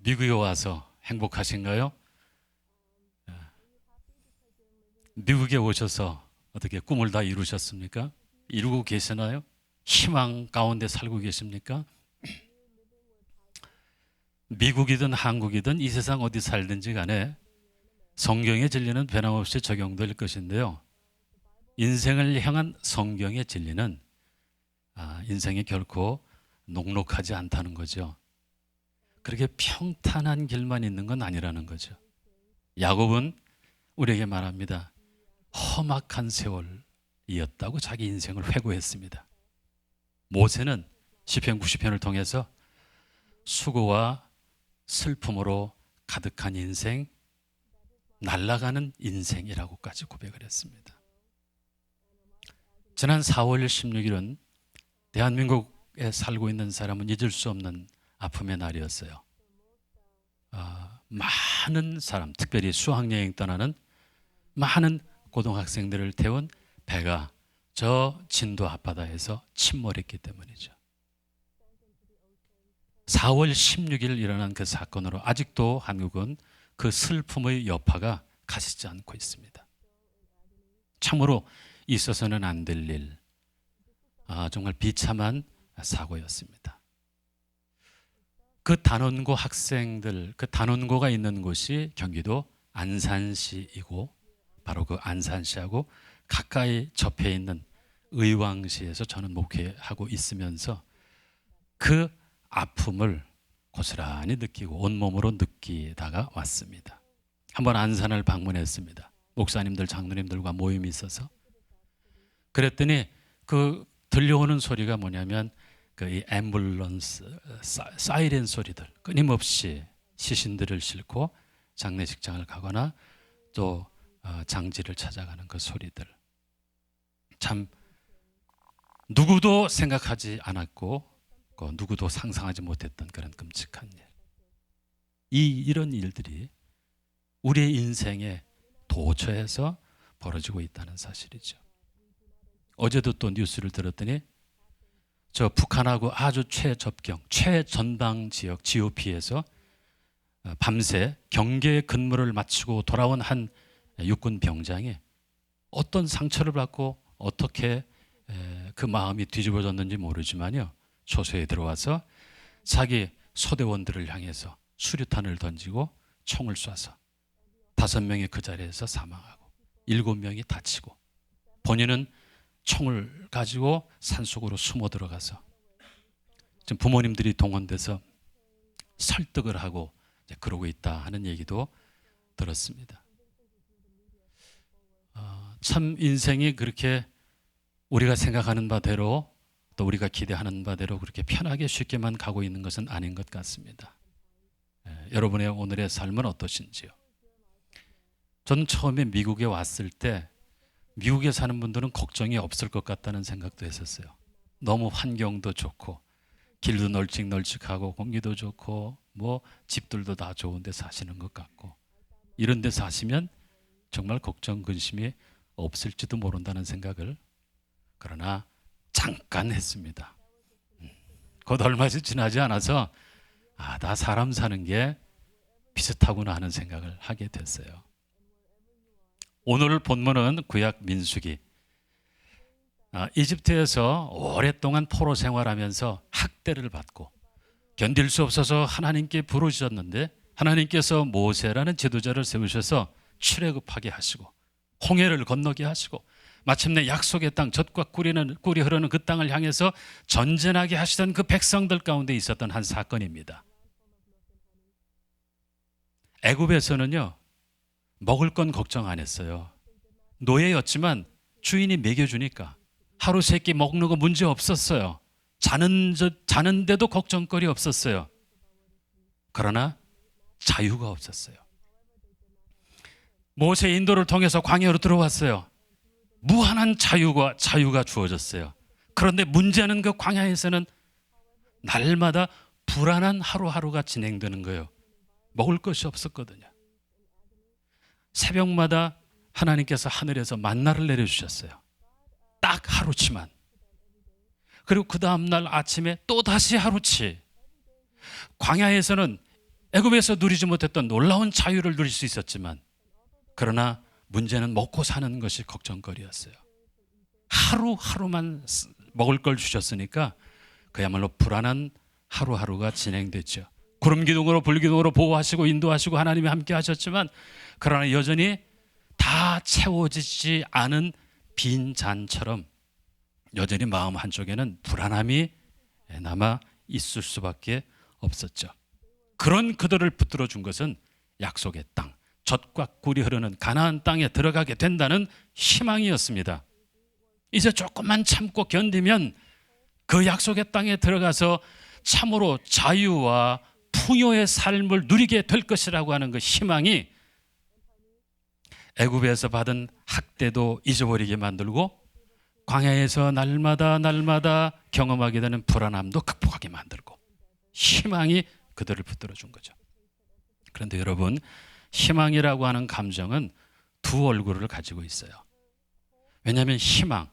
미국에 와서 행복하신가요? 미국에 오셔서 어떻게 꿈을 다 이루셨습니까? 이루고 계시나요? 희망 가운데 살고 계십니까? 미국이든 한국이든 이 세상 어디 살든지 간에 성경의 진리는 변함없이 적용될 것인데요. 인생을 향한 성경의 진리는 인생이 결코 녹록하지 않다는 거죠. 그렇게 평탄한 길만 있는 건 아니라는 거죠. 야곱은 우리에게 말합니다. 험악한 세월이었다고 자기 인생을 회고했습니다. 모세는 시편 90편을 통해서 수고와 슬픔으로 가득한 인생, 날아가는 인생이라고까지 고백을 했습니다. 지난 4월 16일은 대한민국에 살고 있는 사람은 잊을 수 없는 아픔의 날이었어요. 많은 사람, 특별히 수학여행 떠나는 많은 고등학생들을 태운 배가 저 진도 앞바다에서 침몰했기 때문이죠. 4월 16일 일어난 그 사건으로 아직도 한국은 그 슬픔의 여파가 가시지 않고 있습니다. 참으로 있어서는 안 될 일, 정말 비참한 사고였습니다. 그 단원고 학생들, 그 단원고가 있는 곳이 경기도 안산시이고 바로 그 안산시하고 가까이 접해 있는 의왕시에서 저는 목회하고 있으면서 그 아픔을 고스란히 느끼고 온몸으로 느끼다가 왔습니다. 한번 안산을 방문했습니다. 목사님들, 장로님들과 모임이 있어서. 그랬더니 그 들려오는 소리가 뭐냐면 이 앰뷸런스, 사이렌 소리들, 끊임없이 시신들을 싣고 장례식장을 가거나 또 장지를 찾아가는 그 소리들. 참 누구도 생각하지 않았고 누구도 상상하지 못했던 그런 끔찍한 일. 이런 일들이 우리의 인생에 도처에서 벌어지고 있다는 사실이죠. 어제도 또 뉴스를 들었더니 저 북한하고 아주 최접경, 최전방 지역 GOP에서 밤새 경계 근무를 마치고 돌아온 한 육군 병장이 어떤 상처를 받고 어떻게 그 마음이 뒤집어졌는지 모르지만요. 초소에 들어와서 자기 소대원들을 향해서 수류탄을 던지고 총을 쏴서 5명이 그 자리에서 사망하고 7명이 다치고 본인은 총을 가지고 산속으로 숨어 들어가서 지금 부모님들이 동원돼서 설득을 하고 그러고 있다 하는 얘기도 들었습니다. 참 인생이 그렇게 우리가 생각하는 바대로 또 우리가 기대하는 바대로 그렇게 편하게 쉽게만 가고 있는 것은 아닌 것 같습니다. 여러분의 오늘의 삶은 어떠신지요? 저는 처음에 미국에 왔을 때 미국에 사는 분들은 걱정이 없을 것 같다는 생각도 했었어요. 너무 환경도 좋고 길도 널찍널찍하고 공기도 좋고 뭐 집들도 다 좋은데 사시는 것 같고 이런 데 사시면 정말 걱정 근심이 없을지도 모른다는 생각을 그러나 잠깐 했습니다. 곧 얼마 지나지 않아서 다 사람 사는 게 비슷하구나 하는 생각을 하게 됐어요. 오늘 본문은 구약 민수기. 이집트에서 오랫동안 포로 생활하면서 학대를 받고 견딜 수 없어서 하나님께 부르짖었는데 하나님께서 모세라는 지도자를 세우셔서 출애굽하게 하시고 홍해를 건너게 하시고 마침내 약속의 땅, 젖과 꿀이 흐르는 그 땅을 향해서 전진하게 하시던 그 백성들 가운데 있었던 한 사건입니다. 애굽에서는요, 먹을 건 걱정 안 했어요. 노예였지만 주인이 먹여주니까 하루 세 끼 먹는 거 문제 없었어요. 자는데도 걱정거리 없었어요. 그러나 자유가 없었어요. 모세 인도를 통해서 광야로 들어왔어요. 무한한 자유가 주어졌어요. 그런데 문제는 그 광야에서는 날마다 불안한 하루하루가 진행되는 거예요. 먹을 것이 없었거든요. 새벽마다 하나님께서 하늘에서 만나를 내려주셨어요. 딱 하루치만. 그리고 그 다음날 아침에 또 다시 하루치. 광야에서는 애굽에서 누리지 못했던 놀라운 자유를 누릴 수 있었지만, 그러나 문제는 먹고 사는 것이 걱정거리였어요. 하루하루만 먹을 걸 주셨으니까 그야말로 불안한 하루하루가 진행됐죠. 구름기둥으로 불기둥으로 보호하시고 인도하시고 하나님이 함께 하셨지만, 그러나 여전히 다 채워지지 않은 빈 잔처럼 여전히 마음 한쪽에는 불안함이 남아 있을 수밖에 없었죠. 그런 그들을 붙들어 준 것은 약속의 땅, 젖과 꿀이 흐르는 가나안 땅에 들어가게 된다는 희망이었습니다. 이제 조금만 참고 견디면 그 약속의 땅에 들어가서 참으로 자유와 풍요의 삶을 누리게 될 것이라고 하는 그 희망이 애굽에서 받은 학대도 잊어버리게 만들고, 광야에서 날마다 경험하게 되는 불안함도 극복하게 만들고, 희망이 그들을 붙들어 준 거죠. 그런데 여러분, 희망이라고 하는 감정은 두 얼굴을 가지고 있어요. 왜냐하면 희망,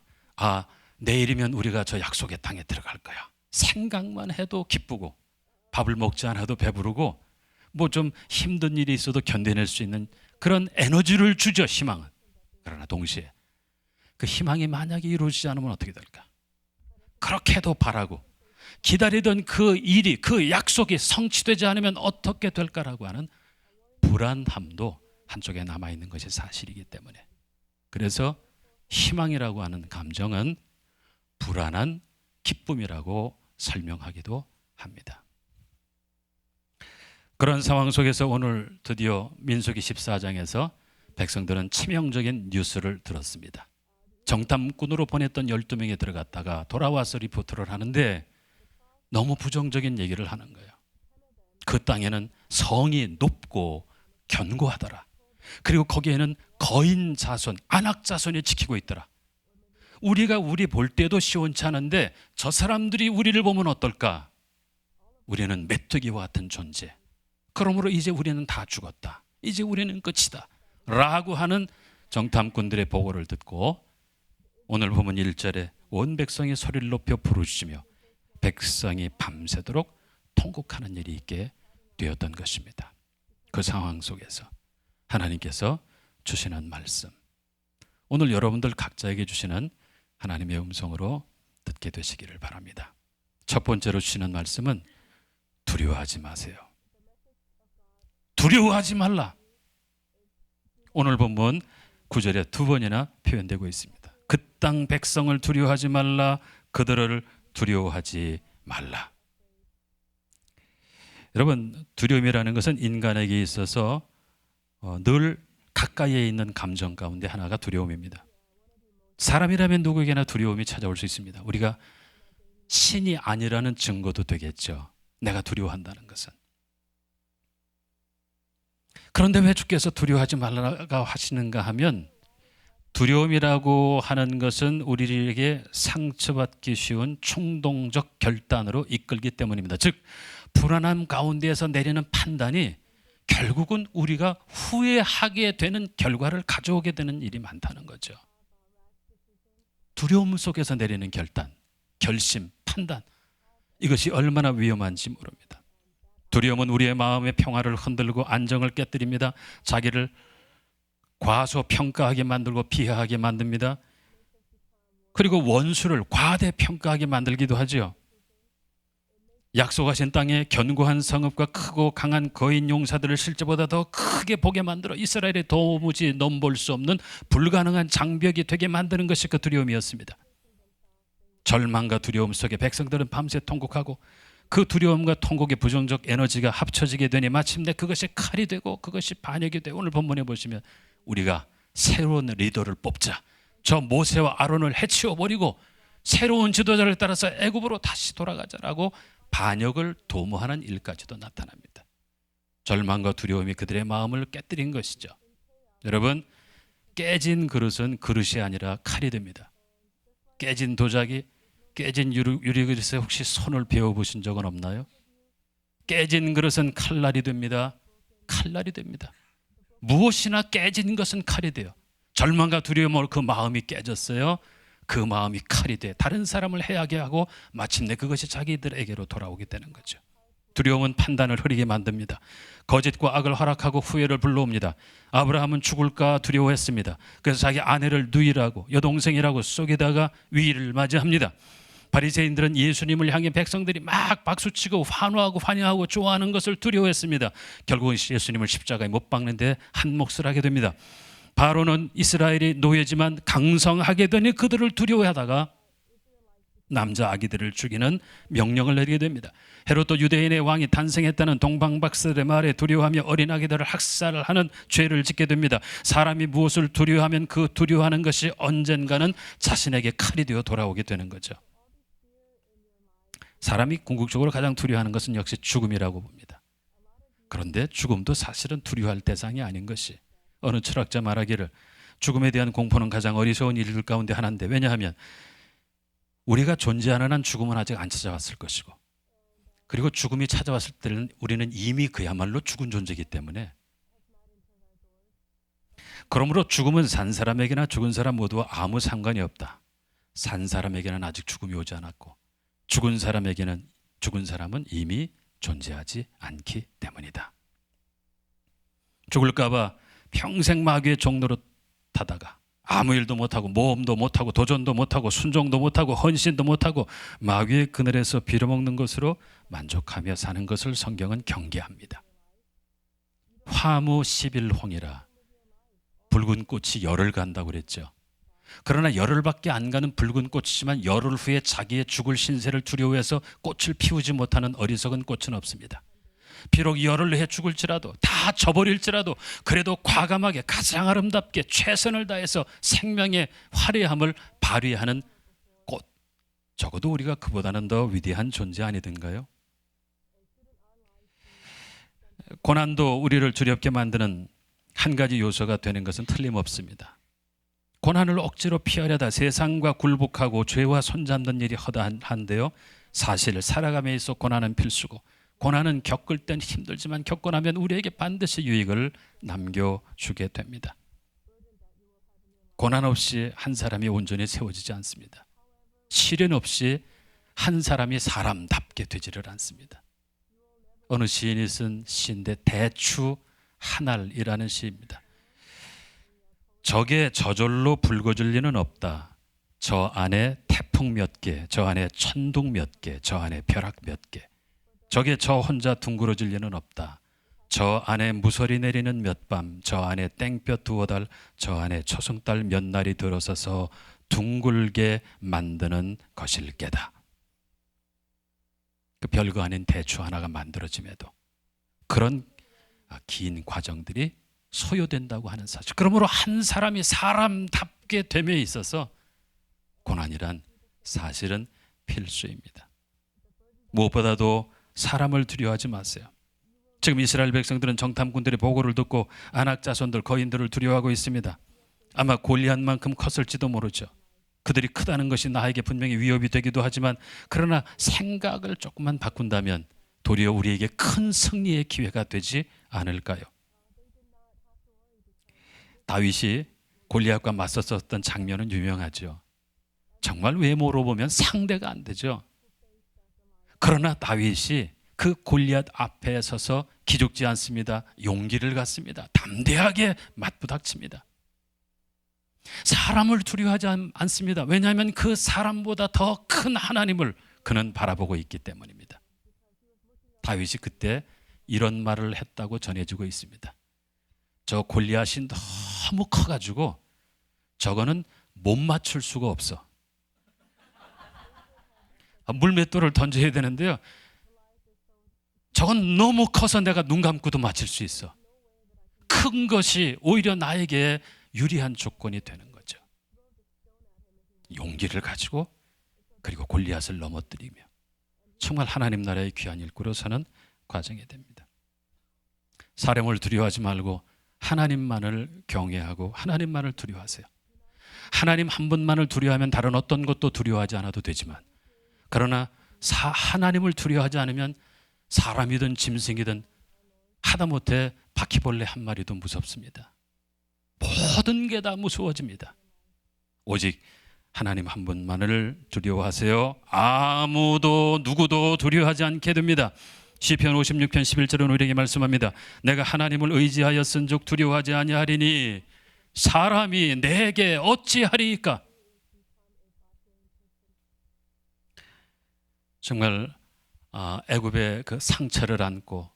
내일이면 우리가 저 약속의 땅에 들어갈 거야. 생각만 해도 기쁘고, 밥을 먹지 않아도 배부르고, 뭐 좀 힘든 일이 있어도 견뎌낼 수 있는 그런 에너지를 주죠, 희망은. 그러나 동시에 그 희망이 만약에 이루어지지 않으면 어떻게 될까? 그렇게도 바라고 기다리던 그 일이, 그 약속이 성취되지 않으면 어떻게 될까라고 하는 불안함도 한쪽에 남아있는 것이 사실이기 때문에, 그래서 희망이라고 하는 감정은 불안한 기쁨이라고 설명하기도 합니다. 그런 상황 속에서 오늘 드디어 민수기 14장에서 백성들은 치명적인 뉴스를 들었습니다. 정탐꾼으로 보냈던 12명이 들어갔다가 돌아와서 리포트를 하는데 너무 부정적인 얘기를 하는 거예요. 그 땅에는 성이 높고 견고하더라. 그리고 거기에는 거인 자손, 안악 자손이 지키고 있더라. 우리가 우리 볼 때도 시원치 않은데 저 사람들이 우리를 보면 어떨까? 우리는 메뚜기와 같은 존재. 그러므로 이제 우리는 다 죽었다. 이제 우리는 끝이다. 라고 하는 정탐꾼들의 보고를 듣고 오늘 보면 1절에 온 백성이 소리를 높여 부르짖으며 백성이 밤새도록 통곡하는 일이 있게 되었던 것입니다. 그 상황 속에서 하나님께서 주시는 말씀, 오늘 여러분들 각자에게 주시는 하나님의 음성으로 듣게 되시기를 바랍니다. 첫 번째로 주시는 말씀은 두려워하지 마세요. 두려워하지 말라. 오늘 본문 9절에 두 번이나 표현되고 있습니다. 그 땅 백성을 두려워하지 말라. 그들을 두려워하지 말라. 여러분, 두려움이라는 것은 인간에게 있어서 늘 가까이에 있는 감정 가운데 하나가 두려움입니다. 사람이라면 누구에게나 두려움이 찾아올 수 있습니다. 우리가 신이 아니라는 증거도 되겠죠. 내가 두려워한다는 것은. 그런데 왜 주께서 두려워하지 말라고 하시는가 하면, 두려움이라고 하는 것은 우리에게 상처받기 쉬운 충동적 결단으로 이끌기 때문입니다. 즉, 불안함 가운데에서 내리는 판단이 결국은 우리가 후회하게 되는 결과를 가져오게 되는 일이 많다는 거죠. 두려움 속에서 내리는 결단, 결심, 판단, 이것이 얼마나 위험한지 모릅니다. 두려움은 우리의 마음의 평화를 흔들고 안정을 깨뜨립니다. 자기를 과소평가하게 만들고 비하하게 만듭니다. 그리고 원수를 과대평가하게 만들기도 하죠. 약속하신 땅에 견고한 성읍과 크고 강한 거인 용사들을 실제보다 더 크게 보게 만들어 이스라엘의 도무지 넘볼 수 없는 불가능한 장벽이 되게 만드는 것이 그 두려움이었습니다. 절망과 두려움 속에 백성들은 밤새 통곡하고, 그 두려움과 통곡의 부정적 에너지가 합쳐지게 되니 마침내 그것이 칼이 되고 그것이 반역이 되고, 오늘 본문에 보시면 우리가 새로운 리더를 뽑자, 저 모세와 아론을 해치워버리고 새로운 지도자를 따라서 애굽으로 다시 돌아가자라고 반역을 도모하는 일까지도 나타납니다. 절망과 두려움이 그들의 마음을 깨뜨린 것이죠. 여러분, 깨진 그릇은 그릇이 아니라 칼이 됩니다. 깨진 도자기, 깨진 유리그릇에 혹시 손을 베어보신 적은 없나요? 깨진 그릇은 칼날이 됩니다. 칼날이 됩니다. 무엇이나 깨진 것은 칼이 돼요. 절망과 두려움으로 그 마음이 깨졌어요. 그 마음이 칼이 돼 다른 사람을 해하게 하고 마침내 그것이 자기들에게로 돌아오게 되는 거죠. 두려움은 판단을 흐리게 만듭니다. 거짓과 악을 허락하고 후회를 불러옵니다. 아브라함은 죽을까 두려워했습니다. 그래서 자기 아내를 누이라고 여동생이라고 속이다가 위기를 맞이합니다. 바리새인들은 예수님을 향해 백성들이 막 박수치고 환호하고 환영하고 좋아하는 것을 두려워했습니다. 결국은 예수님을 십자가에 못 박는데 한 몫을 하게 됩니다. 바로는 이스라엘이 노예지만 강성하게 되니 그들을 두려워하다가 남자 아기들을 죽이는 명령을 내리게 됩니다. 헤롯도 유대인의 왕이 탄생했다는 동방박사들의 말에 두려워하며 어린 아기들을 학살하는 죄를 짓게 됩니다. 사람이 무엇을 두려워하면 그 두려워하는 것이 언젠가는 자신에게 칼이 되어 돌아오게 되는 거죠. 사람이 궁극적으로 가장 두려워하는 것은 역시 죽음이라고 봅니다. 그런데 죽음도 사실은 두려워할 대상이 아닌 것이, 어느 철학자 말하기를 죽음에 대한 공포는 가장 어리석은 일들 가운데 하나인데, 왜냐하면 우리가 존재하는 한 죽음은 아직 안 찾아왔을 것이고, 그리고 죽음이 찾아왔을 때는 우리는 이미 그야말로 죽은 존재이기 때문에, 그러므로 죽음은 산 사람에게나 죽은 사람 모두와 아무 상관이 없다. 산 사람에게는 아직 죽음이 오지 않았고 죽은 사람에게는 죽은 사람은 이미 존재하지 않기 때문이다. 죽을까 봐 평생 마귀의 종로로 타다가 아무 일도 못하고 모험도 못하고 도전도 못하고 순종도 못하고 헌신도 못하고 마귀의 그늘에서 빌어먹는 것으로 만족하며 사는 것을 성경은 경계합니다. 화무 11홍이라 붉은 꽃이 열을 간다고 그랬죠. 그러나 열흘밖에 안 가는 붉은 꽃이지만 열흘 후에 자기의 죽을 신세를 두려워해서 꽃을 피우지 못하는 어리석은 꽃은 없습니다. 비록 열흘 후에 죽을지라도, 다 져버릴지라도 그래도 과감하게 가장 아름답게 최선을 다해서 생명의 화려함을 발휘하는 꽃, 적어도 우리가 그보다는 더 위대한 존재 아니든가요? 고난도 우리를 두렵게 만드는 한 가지 요소가 되는 것은 틀림없습니다. 고난을 억지로 피하려다 세상과 굴복하고 죄와 손잡는 일이 허다한데요, 사실 살아감에 있어 고난은 필수고, 고난은 겪을 땐 힘들지만 겪고 나면 우리에게 반드시 유익을 남겨주게 됩니다. 고난 없이 한 사람이 온전히 세워지지 않습니다. 시련 없이 한 사람이 사람답게 되지를 않습니다. 어느 시인이 쓴 시인데 대추 한알이라는 시입니다. 적의 저절로 붉어질 리는 없다. 저 안에 태풍 몇 개, 저 안에 천둥 몇 개, 저 안에 벼락 몇 개. 적의 저 혼자 둥그러질 리는 없다. 저 안에 무서리 내리는 몇 밤, 저 안에 땡볕 두어 달, 저 안에 초승달 몇 날이 들어서서 둥글게 만드는 것일 게다. 그 별거 아닌 대추 하나가 만들어짐에도 그런 긴 과정들이 소요된다고 하는 사실. 그러므로 한 사람이 사람답게 됨에 있어서 고난이란 사실은 필수입니다. 무엇보다도 사람을 두려워하지 마세요. 지금 이스라엘 백성들은 정탐꾼들의 보고를 듣고 아낙 자손들 거인들을 두려워하고 있습니다. 아마 골리앗만큼 컸을지도 모르죠. 그들이 크다는 것이 나에게 분명히 위협이 되기도 하지만, 그러나 생각을 조금만 바꾼다면 도리어 우리에게 큰 승리의 기회가 되지 않을까요? 다윗이 골리앗과 맞섰었던 장면은 유명하죠. 정말 외모로 보면 상대가 안 되죠. 그러나 다윗이 그 골리앗 앞에 서서 기죽지 않습니다. 용기를 갖습니다. 담대하게 맞부닥칩니다. 사람을 두려워하지 않습니다. 왜냐하면 그 사람보다 더 큰 하나님을 그는 바라보고 있기 때문입니다. 다윗이 그때 이런 말을 했다고 전해지고 있습니다. 저 골리앗이 너무 커가지고 저거는 못 맞출 수가 없어. 물맷돌을 던져야 되는데요, 저건 너무 커서 내가 눈 감고도 맞힐 수 있어. 큰 것이 오히려 나에게 유리한 조건이 되는 거죠. 용기를 가지고 그리고 골리앗을 넘어뜨리며 정말 하나님 나라의 귀한 일꾼으로 서는 과정이 됩니다. 사람을 두려워하지 말고 하나님만을 경외하고 하나님만을 두려워하세요. 하나님 한 분만을 두려워하면 다른 어떤 것도 두려워하지 않아도 되지만, 그러나 하나님을 두려워하지 않으면 사람이든 짐승이든 하다못해 바퀴벌레 한 마리도 무섭습니다. 모든 게 다 무서워집니다. 오직 하나님 한 분만을 두려워하세요. 아무도 누구도 두려워하지 않게 됩니다. 시편 56편 11절은 우리에게 말씀합니다. 내가 하나님을 의지하였은즉 두려워하지 아니하리니 사람이 내게 어찌하리이까. 정말 애굽의 그 상처를 안고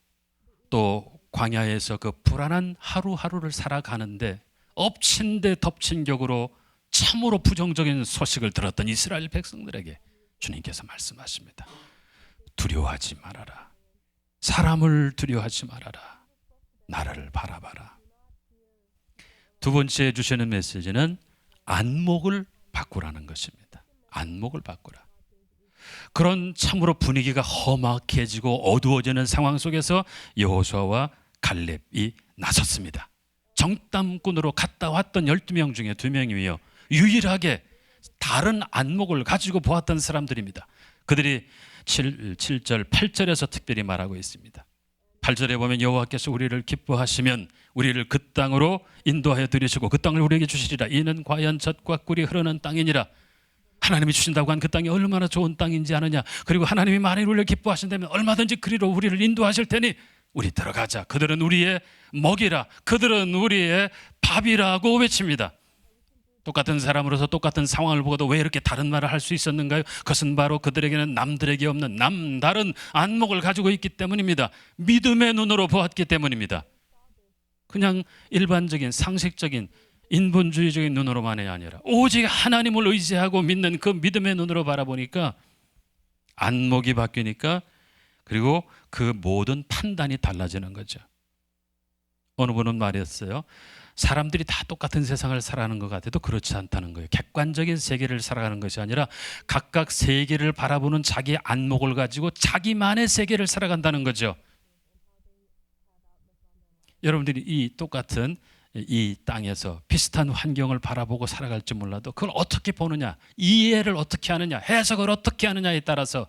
또 광야에서 그 불안한 하루하루를 살아가는데 엎친 데 덮친 격으로 참으로 부정적인 소식을 들었던 이스라엘 백성들에게 주님께서 말씀하십니다. 두려워하지 말아라. 사람을 두려워하지 말아라. 나를 바라봐라. 두 번째 주시는 메시지는 안목을 바꾸라는 것입니다. 안목을 바꾸라. 그런 참으로 분위기가 험악해지고 어두워지는 상황 속에서 여호수아와 갈렙이 나섰습니다. 정탐꾼으로 갔다 왔던 12명 중에 2명이며 유일하게 다른 안목을 가지고 보았던 사람들입니다. 그들이 7절, 8절에서 특별히 말하고 있습니다. 8절에 보면 여호와께서 우리를 기뻐하시면 우리를 그 땅으로 인도하여 들이시고 그 땅을 우리에게 주시리라. 이는 과연 젖과 꿀이 흐르는 땅이니라. 하나님이 주신다고 한 그 땅이 얼마나 좋은 땅인지 아느냐. 그리고 하나님이 만일 우리를 기뻐하신다면 얼마든지 그리로 우리를 인도하실 테니 우리 들어가자. 그들은 우리의 먹이라. 그들은 우리의 밥이라고 외칩니다. 똑같은 사람으로서 똑같은 상황을 보고도 왜 이렇게 다른 말을 할 수 있었는가요? 그것은 바로 그들에게는 남들에게 없는 남다른 안목을 가지고 있기 때문입니다. 믿음의 눈으로 보았기 때문입니다. 그냥 일반적인 상식적인 인본주의적인 눈으로만이 아니라 오직 하나님을 의지하고 믿는 그 믿음의 눈으로 바라보니까 안목이 바뀌니까 그리고 그 모든 판단이 달라지는 거죠. 어느 분은 말했어요. 사람들이 다 똑같은 세상을 살아가는 것 같아도 그렇지 않다는 거예요. 객관적인 세계를 살아가는 것이 아니라 각각 세계를 바라보는 자기 안목을 가지고 자기만의 세계를 살아간다는 거죠. 여러분들이 이 똑같은 이 땅에서 비슷한 환경을 바라보고 살아갈지 몰라도 그걸 어떻게 보느냐, 이해를 어떻게 하느냐, 해석을 어떻게 하느냐에 따라서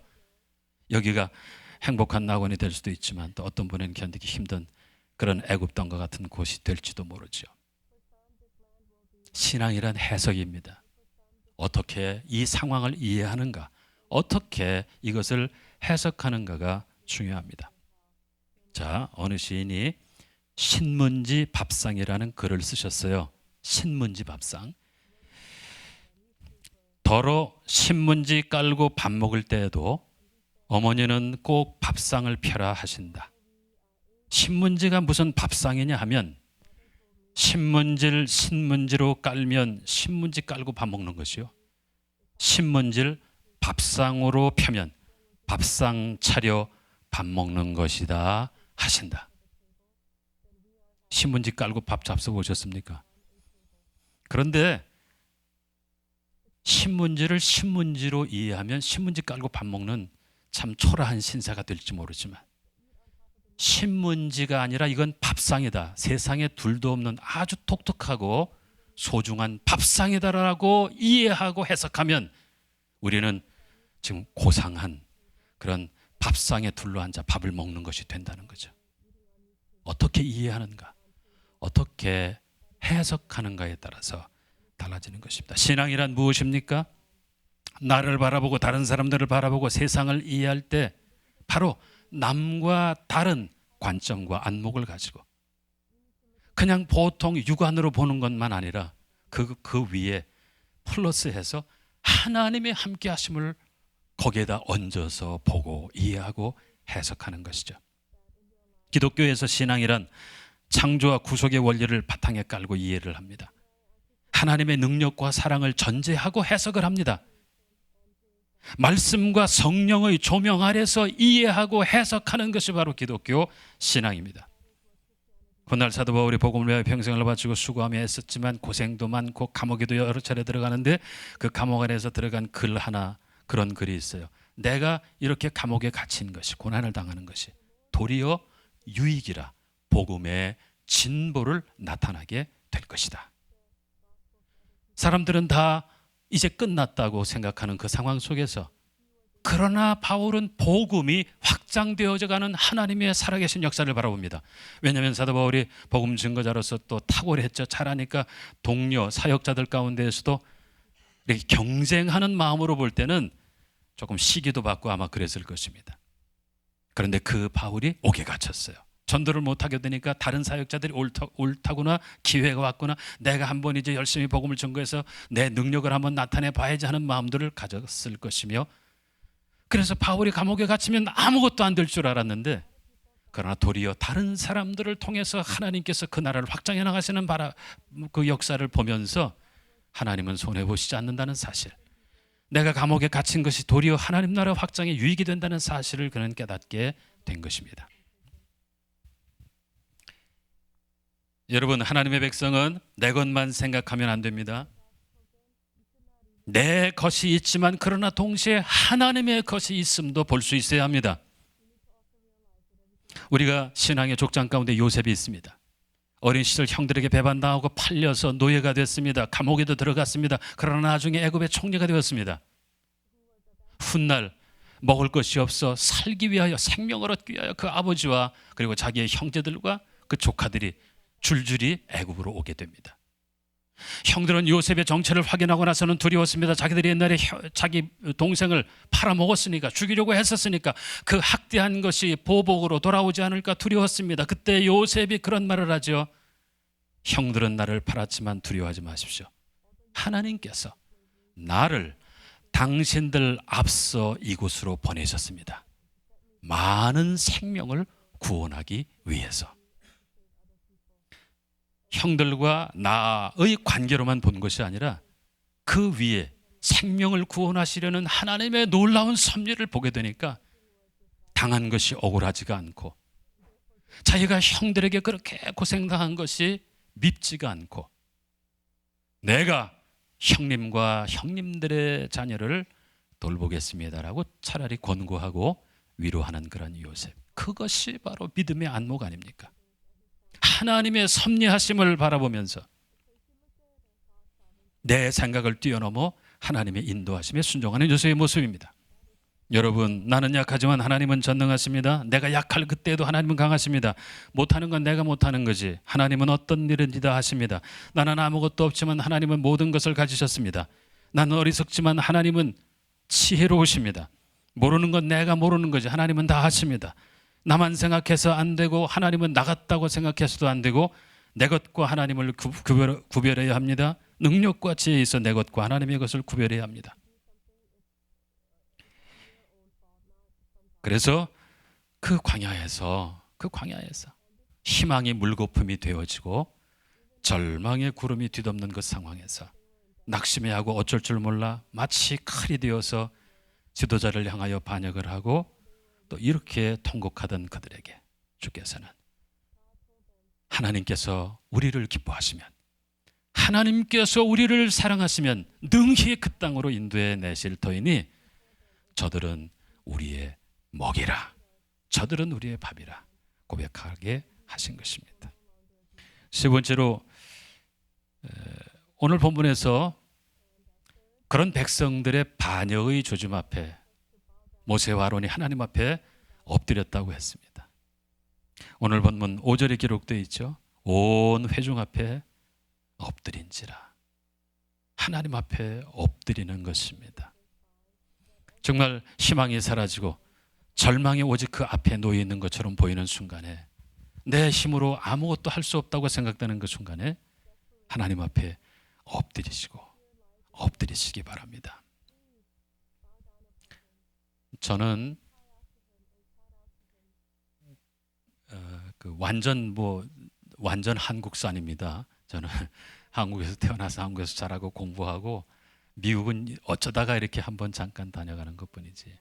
여기가 행복한 낙원이 될 수도 있지만 또 어떤 분은 견디기 힘든 그런 애굽 땅과 같은 곳이 될지도 모르죠. 신앙이란 해석입니다. 어떻게 이 상황을 이해하는가, 어떻게 이것을 해석하는가가 중요합니다. 자, 어느 시인이 신문지 밥상이라는 글을 쓰셨어요. 신문지 밥상. 더러 신문지 깔고 밥 먹을 때에도 어머니는 꼭 밥상을 펴라 하신다. 신문지가 무슨 밥상이냐 하면 신문지를 신문지로 깔면 신문지 깔고 밥 먹는 것이요. 신문지를 밥상으로 펴면 밥상 차려 밥 먹는 것이다 하신다. 신문지 깔고 밥 잡숴 보셨습니까? 그런데 신문지를 신문지로 이해하면 신문지 깔고 밥 먹는 참 초라한 신사가 될지 모르지만 신문지가 아니라 이건 밥상이다. 세상에 둘도 없는 아주 독특하고 소중한 밥상이다라고 이해하고 해석하면 우리는 지금 고상한 그런 밥상에 둘러앉아 밥을 먹는 것이 된다는 거죠. 어떻게 이해하는가, 어떻게 해석하는가에 따라서 달라지는 것입니다. 신앙이란 무엇입니까? 나를 바라보고 다른 사람들을 바라보고 세상을 이해할 때 바로 남과 다른 관점과 안목을 가지고 그냥 보통 육안으로 보는 것만 아니라 그 위에 플러스해서 하나님의 함께 하심을 거기에다 얹어서 보고 이해하고 해석하는 것이죠. 기독교에서 신앙이란 창조와 구속의 원리를 바탕에 깔고 이해를 합니다. 하나님의 능력과 사랑을 전제하고 해석을 합니다. 말씀과 성령의 조명 아래서 이해하고 해석하는 것이 바로 기독교 신앙입니다. 훗날 사도 바울이 복음을 위하여 평생을 바치고 수고하며 애썼지만 고생도 많고 감옥에도 여러 차례 들어가는데 그 감옥 안에서 들어간 글 하나, 그런 글이 있어요. 내가 이렇게 감옥에 갇힌 것이, 고난을 당하는 것이 도리어 유익이라 복음의 진보를 나타나게 될 것이다. 사람들은 다 이제 끝났다고 생각하는 그 상황 속에서 그러나 바울은 복음이 확장되어져 가는 하나님의 살아계신 역사를 바라봅니다. 왜냐하면 사도 바울이 복음 증거자로서 또 탁월했죠. 잘하니까 동료 사역자들 가운데에서도 이렇게 경쟁하는 마음으로 볼 때는 조금 시기도 받고 아마 그랬을 것입니다. 그런데 그 바울이 옥에 갇혔어요. 전도를 못하게 되니까 다른 사역자들이 옳다구나, 기회가 왔구나, 내가 한번 이제 열심히 복음을 전거해서 내 능력을 한번 나타내 봐야지 하는 마음들을 가졌을 것이며, 그래서 바울이 감옥에 갇히면 아무것도 안 될 줄 알았는데, 그러나 도리어 다른 사람들을 통해서 하나님께서 그 나라를 확장해 나가시는 그 역사를 보면서 하나님은 손해보시지 않는다는 사실, 내가 감옥에 갇힌 것이 도리어 하나님 나라 확장에 유익이 된다는 사실을 그는 깨닫게 된 것입니다. 여러분, 하나님의 백성은 내 것만 생각하면 안 됩니다. 내 것이 있지만 그러나 동시에 하나님의 것이 있음도 볼 수 있어야 합니다. 우리가 신앙의 족장 가운데 요셉이 있습니다. 어린 시절 형들에게 배반당하고 팔려서 노예가 됐습니다. 감옥에도 들어갔습니다. 그러나 나중에 애굽의 총리가 되었습니다. 훗날 먹을 것이 없어 살기 위하여, 생명을 얻기 위하여 그 아버지와 그리고 자기의 형제들과 그 조카들이 줄줄이 애굽으로 오게 됩니다. 형들은 요셉의 정체를 확인하고 나서는 두려웠습니다. 자기들이 옛날에 자기 동생을 팔아먹었으니까, 죽이려고 했었으니까 그 학대한 것이 보복으로 돌아오지 않을까 두려웠습니다. 그때 요셉이 그런 말을 하죠. 형들은 나를 팔았지만 두려워하지 마십시오. 하나님께서 나를 당신들 앞서 이곳으로 보내셨습니다. 많은 생명을 구원하기 위해서. 형들과 나의 관계로만 본 것이 아니라 그 위에 생명을 구원하시려는 하나님의 놀라운 섭리를 보게 되니까 당한 것이 억울하지가 않고, 자기가 형들에게 그렇게 고생당한 것이 밉지가 않고, 내가 형님과 형님들의 자녀를 돌보겠습니다라고 차라리 권고하고 위로하는 그런 요셉, 그것이 바로 믿음의 안목 아닙니까? 하나님의 섭리하심을 바라보면서 내 생각을 뛰어넘어 하나님의 인도하심에 순종하는 요셉의 모습입니다. 여러분, 나는 약하지만 하나님은 전능하십니다. 내가 약할 그때에도 하나님은 강하십니다. 못하는 건 내가 못하는 거지 하나님은 어떤 일인지 다 하십니다. 나는 아무것도 없지만 하나님은 모든 것을 가지셨습니다. 나는 어리석지만 하나님은 지혜로우십니다. 모르는 건 내가 모르는 거지 하나님은 다 하십니다. 나만 생각해서 안 되고 하나님은 나갔다고 생각해서도 안 되고, 내 것과 하나님을 구별해야 합니다. 능력과 지혜에 있어 내 것과 하나님의 것을 구별해야 합니다. 그래서 그 광야에서 희망이 물거품이 되어지고 절망의 구름이 뒤덮는 그 상황에서 낙심해하고 어쩔 줄 몰라 마치 칼이 되어서 지도자를 향하여 반역을 하고 또 이렇게 통곡하던 그들에게 주께서는 하나님께서 우리를 기뻐하시면, 하나님께서 우리를 사랑하시면 능히 그 땅으로 인도해 내실 터이니 저들은 우리의 먹이라, 저들은 우리의 밥이라 고백하게 하신 것입니다. 세 번째로, 오늘 본문에서 그런 백성들의 반역의 조짐 앞에 모세와 아론이 하나님 앞에 엎드렸다고 했습니다. 오늘 본문 5절에 기록되어 있죠. 온 회중 앞에 엎드린지라. 하나님 앞에 엎드리는 것입니다. 정말 희망이 사라지고 절망이 오직 그 앞에 놓여 있는 것처럼 보이는 순간에, 내 힘으로 아무것도 할 수 없다고 생각되는 그 순간에 하나님 앞에 엎드리시기 바랍니다. 저는 완전 한국산입니다. 저는 한국에서 태어나서 한국에서 자라고 공부하고, 미국은 어쩌다가 이렇게 한번 잠깐 다녀가는 것뿐이지.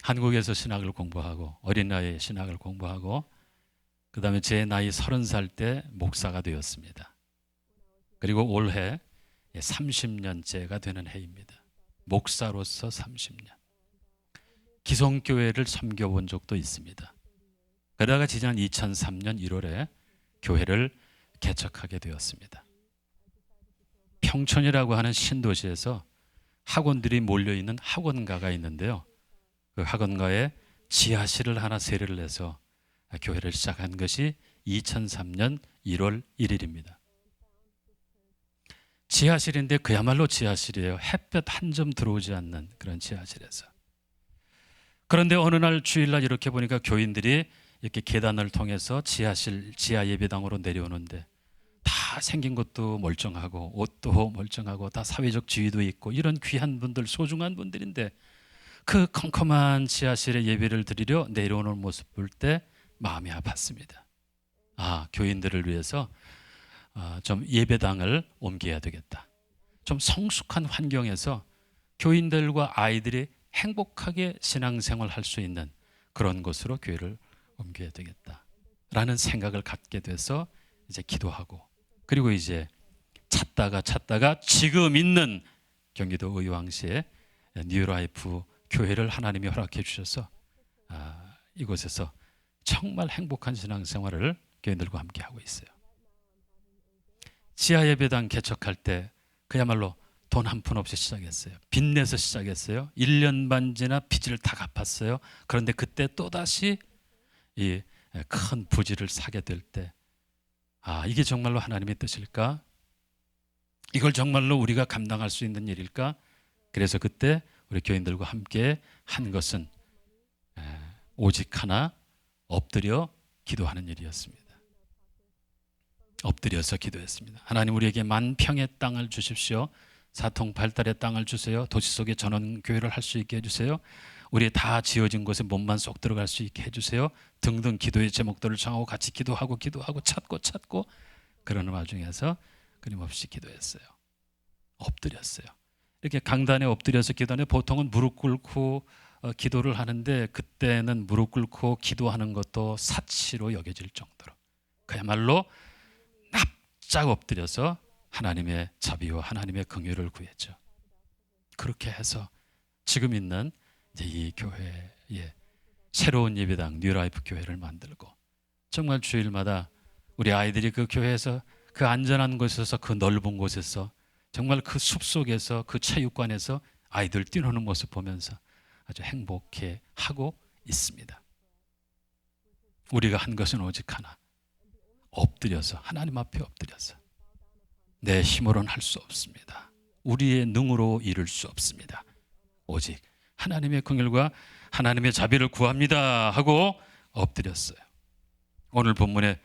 한국에서 신학을 공부하고 어린 나이에 신학을 공부하고 그 다음에 제 나이 30살 때 목사가 되었습니다. 그리고 올해 30년째가 되는 해입니다. 목사로서 30년. 기성교회를 섬겨본 적도 있습니다. 그러다가 지난 2003년 1월에 교회를 개척하게 되었습니다. 평촌이라고 하는 신도시에서 학원들이 몰려있는 학원가가 있는데요. 그 학원가에 지하실을 하나 세례를 해서 교회를 시작한 것이 2003년 1월 1일입니다. 지하실인데 그야말로 지하실이에요. 햇볕 한 점 들어오지 않는 그런 지하실에서. 그런데 어느 날 주일날 이렇게 보니까 교인들이 이렇게 계단을 통해서 지하실, 지하 예배당으로 내려오는데 다 생긴 것도 멀쩡하고 옷도 멀쩡하고 다 사회적 지위도 있고 이런 귀한 분들, 소중한 분들인데 그 컴컴한 지하실에 예배를 드리려 내려오는 모습 볼 때 마음이 아팠습니다. 교인들을 위해서 좀 예배당을 옮겨야 되겠다. 좀 성숙한 환경에서 교인들과 아이들이 행복하게 신앙생활 할 수 있는 그런 곳으로 교회를 옮겨야 되겠다라는 생각을 갖게 돼서 이제 기도하고, 그리고 이제 찾다가 지금 있는 경기도 의왕시의 뉴라이프 교회를 하나님이 허락해 주셔서 이곳에서 정말 행복한 신앙생활을 교인들과 함께 하고 있어요. 지하예배당 개척할 때 그야말로 돈 한 푼 없이 시작했어요. 빚내서 시작했어요. 1년 반 지나 빚을 다 갚았어요. 그런데 그때 또다시 이 큰 부지를 사게 될 때 이게 정말로 하나님의 뜻일까? 이걸 정말로 우리가 감당할 수 있는 일일까? 그래서 그때 우리 교인들과 함께 한 것은 오직 하나, 엎드려 기도하는 일이었습니다. 엎드려서 기도했습니다. 하나님, 우리에게 만평의 땅을 주십시오. 사통팔달의 땅을 주세요. 도시 속에 전원교회를 할 수 있게 해주세요. 우리 다 지어진 곳에 몸만 쏙 들어갈 수 있게 해주세요. 등등 기도의 제목들을 정하고 같이 기도하고 찾고 그러는 와중에서 끊임없이 기도했어요. 엎드렸어요. 이렇게 강단에 엎드려서 기도하는데 보통은 무릎 꿇고 기도를 하는데 그때는 무릎 꿇고 기도하는 것도 사치로 여겨질 정도로 그야말로 납작 엎드려서 하나님의 자비와 하나님의 긍휼을 구했죠. 그렇게 해서 지금 있는 이제 이 교회에 새로운 예배당 뉴라이프 교회를 만들고, 정말 주일마다 우리 아이들이 그 교회에서 그 안전한 곳에서 그 넓은 곳에서 정말 그 숲속에서 그 체육관에서 아이들 뛰노는 모습 보면서 아주 행복해 하고 있습니다. 우리가 한 것은 오직 하나, 엎드려서 하나님 앞에 엎드려서 내 힘으로는 할 수 없습니다. 우리의 능으로 이룰 수 없습니다. 오직 하나님의 긍휼과 하나님의 자비를 구합니다 하고 엎드렸어요. 오늘 본문에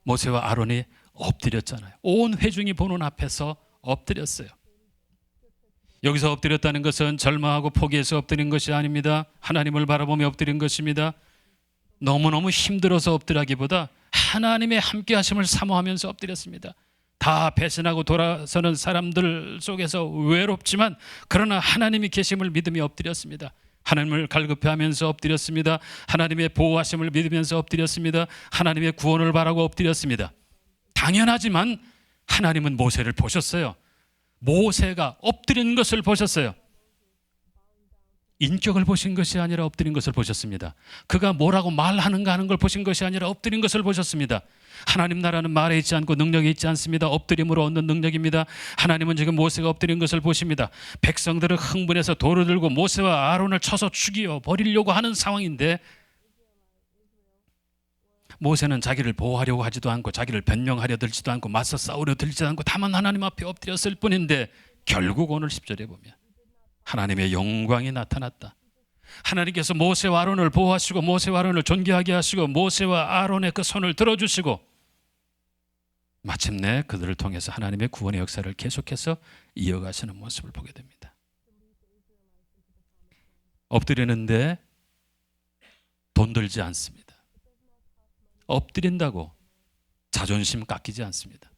모세와 아론이 엎드렸잖아요. 온 회중이 보는 앞에서 엎드렸어요. 여기서 엎드렸다는 것은 절망하고 포기해서 엎드린 것이 아닙니다. 하나님을 바라보며 엎드린 것입니다. 너무너무 힘들어서 엎드리기보다 하나님의 함께 하심을 사모하면서 엎드렸습니다. 다 배신하고 돌아서는 사람들 속에서 외롭지만 그러나 하나님이 계심을 믿으며 엎드렸습니다. 하나님을 갈급해하면서 엎드렸습니다. 하나님의 보호하심을 믿으면서 엎드렸습니다. 하나님의 구원을 바라고 엎드렸습니다. 당연하지만 하나님은 모세를 보셨어요. 모세가 엎드린 것을 보셨어요. 인격을 보신 것이 아니라 엎드린 것을 보셨습니다. 그가 뭐라고 말하는가 하는 걸 보신 것이 아니라 엎드린 것을 보셨습니다. 하나님 나라는 말에 있지 않고 능력에 있지 않습니다. 엎드림으로 얻는 능력입니다. 하나님은 지금 모세가 엎드린 것을 보십니다. 백성들은 흥분해서 돌을 들고 모세와 아론을 쳐서 죽여 버리려고 하는 상황인데 모세는 자기를 보호하려고 하지도 않고 자기를 변명하려 들지도 않고 맞서 싸우려 들지도 않고 다만 하나님 앞에 엎드렸을 뿐인데 결국 오늘 10절에 보면 하나님의 영광이 나타났다. 하나님께서 모세와 아론을 보호하시고 모세와 아론을 존귀하게 하시고 모세와 아론의 그 손을 들어주시고 마침내 그들을 통해서 하나님의 구원의 역사를 계속해서 이어가시는 모습을 보게 됩니다. 엎드리는데 돈 들지 않습니다. 엎드린다고 자존심 깎이지 않습니다.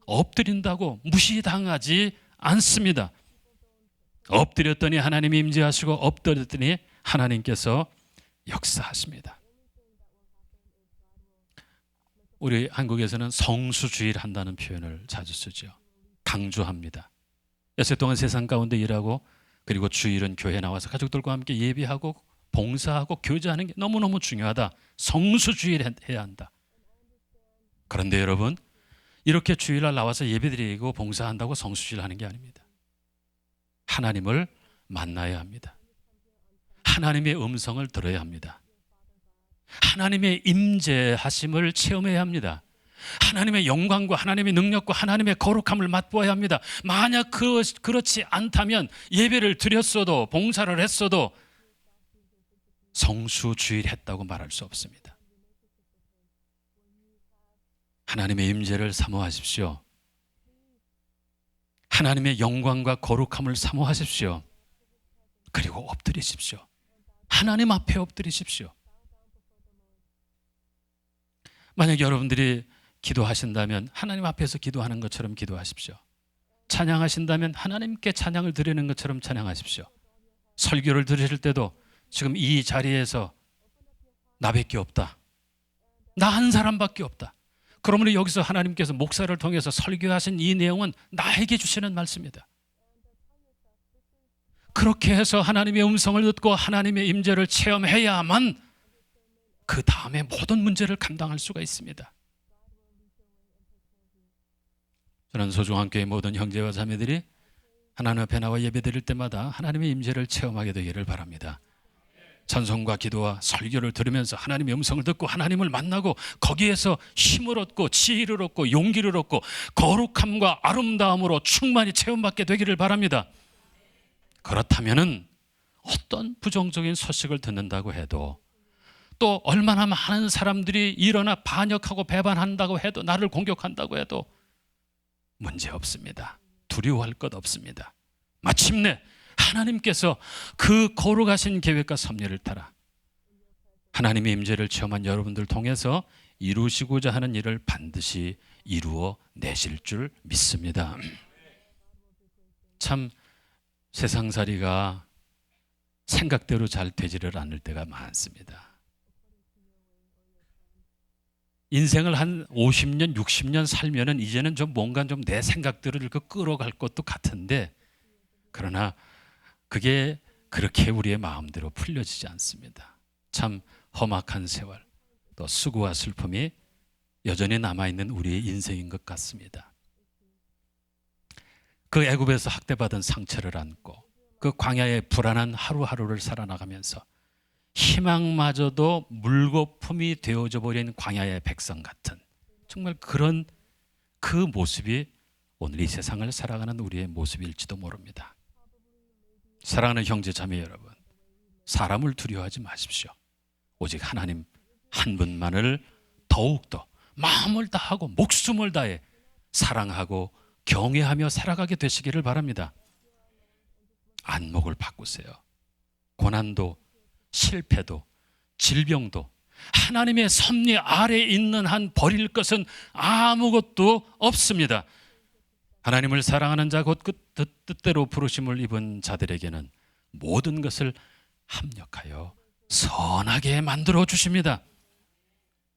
엎드린다고 무시당하지 않습니다. 엎드렸더니 하나님이 임재하시고 엎드렸더니 하나님께서 역사하십니다. 우리 한국에서는 성수주의를 한다는 표현을 자주 쓰죠. 강조합니다. 여섯 동안 세상 가운데 일하고 그리고 주일은 교회에 나와서 가족들과 함께 예배하고 봉사하고 교제하는 게 너무너무 중요하다. 성수주의를 해야 한다. 그런데 여러분, 이렇게 주일날 나와서 예배드리고 봉사한다고 성수주의를 하는 게 아닙니다. 하나님을 만나야 합니다. 하나님의 음성을 들어야 합니다. 하나님의 임재하심을 체험해야 합니다. 하나님의 영광과 하나님의 능력과 하나님의 거룩함을 맛보아야 합니다. 만약 그렇지 않다면 예배를 드렸어도 봉사를 했어도 성수주일했다고 말할 수 없습니다. 하나님의 임재를 사모하십시오. 하나님의 영광과 거룩함을 사모하십시오. 그리고 엎드리십시오. 하나님 앞에 엎드리십시오. 만약 여러분들이 기도하신다면 하나님 앞에서 기도하는 것처럼 기도하십시오. 찬양하신다면 하나님께 찬양을 드리는 것처럼 찬양하십시오. 설교를 들으실 때도 지금 이 자리에서 나밖에 없다, 나 한 사람밖에 없다, 그러므로 여기서 하나님께서 목사를 통해서 설교하신 이 내용은 나에게 주시는 말씀이다. 그렇게 해서 하나님의 음성을 듣고 하나님의 임재를 체험해야만 그 다음에 모든 문제를 감당할 수가 있습니다. 저는 소중한 교회 모든 형제와 자매들이 하나님 앞에 나와 예배드릴 때마다 하나님의 임재를 체험하게 되기를 바랍니다. 찬송과 기도와 설교를 들으면서 하나님의 음성을 듣고 하나님을 만나고 거기에서 힘을 얻고 지혜를 얻고 용기를 얻고 거룩함과 아름다움으로 충만히 체험받게 되기를 바랍니다. 그렇다면은 어떤 부정적인 소식을 듣는다고 해도, 또 얼마나 많은 사람들이 일어나 반역하고 배반한다고 해도, 나를 공격한다고 해도 문제 없습니다. 두려워할 것 없습니다. 마침내 하나님께서 그 거룩하신 계획과 섭리를 따라 하나님의 임재를 체험한 여러분들 통해서 이루시고자 하는 일을 반드시 이루어 내실 줄 믿습니다. 참 세상살이가 생각대로 잘 되지를 않을 때가 많습니다. 인생을 한 50년, 60년 살면은 이제는 좀 뭔가 좀 내 생각들을 끌어갈 것도 같은데, 그러나 그게 그렇게 우리의 마음대로 풀려지지 않습니다. 참 험악한 세월, 또 수고와 슬픔이 여전히 남아있는 우리의 인생인 것 같습니다. 그 애굽에서 학대받은 상처를 안고 그 광야의 불안한 하루하루를 살아나가면서 희망마저도 물거품이 되어져 버린 광야의 백성 같은, 정말 그런 그 모습이 오늘 이 세상을 살아가는 우리의 모습일지도 모릅니다. 사랑하는 형제 자매 여러분, 사람을 두려워하지 마십시오. 오직 하나님 한 분만을 더욱더 마음을 다하고 목숨을 다해 사랑하고 경외하며 살아가게 되시기를 바랍니다. 안목을 바꾸세요. 고난도, 실패도, 질병도 하나님의 섭리 아래에 있는 한 버릴 것은 아무것도 없습니다. 하나님을 사랑하는 자, 곧 그 뜻대로 부르심을 입은 자들에게는 모든 것을 합력하여 선하게 만들어 주십니다.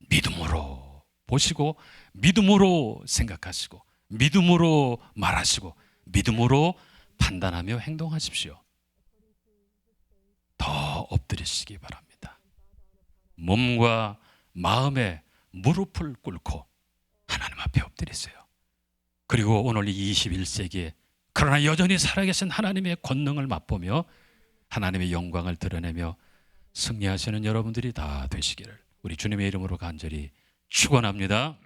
믿음으로 보시고, 믿음으로 생각하시고, 믿음으로 말하시고, 믿음으로 판단하며 행동하십시오. 더 엎드리시기 바랍니다. 몸과 마음에 무릎을 꿇고 하나님 앞에 엎드리세요. 그리고 오늘 이 21세기에 그러나 여전히 살아계신 하나님의 권능을 맛보며 하나님의 영광을 드러내며 승리하시는 여러분들이 다 되시기를 우리 주님의 이름으로 간절히 축원합니다.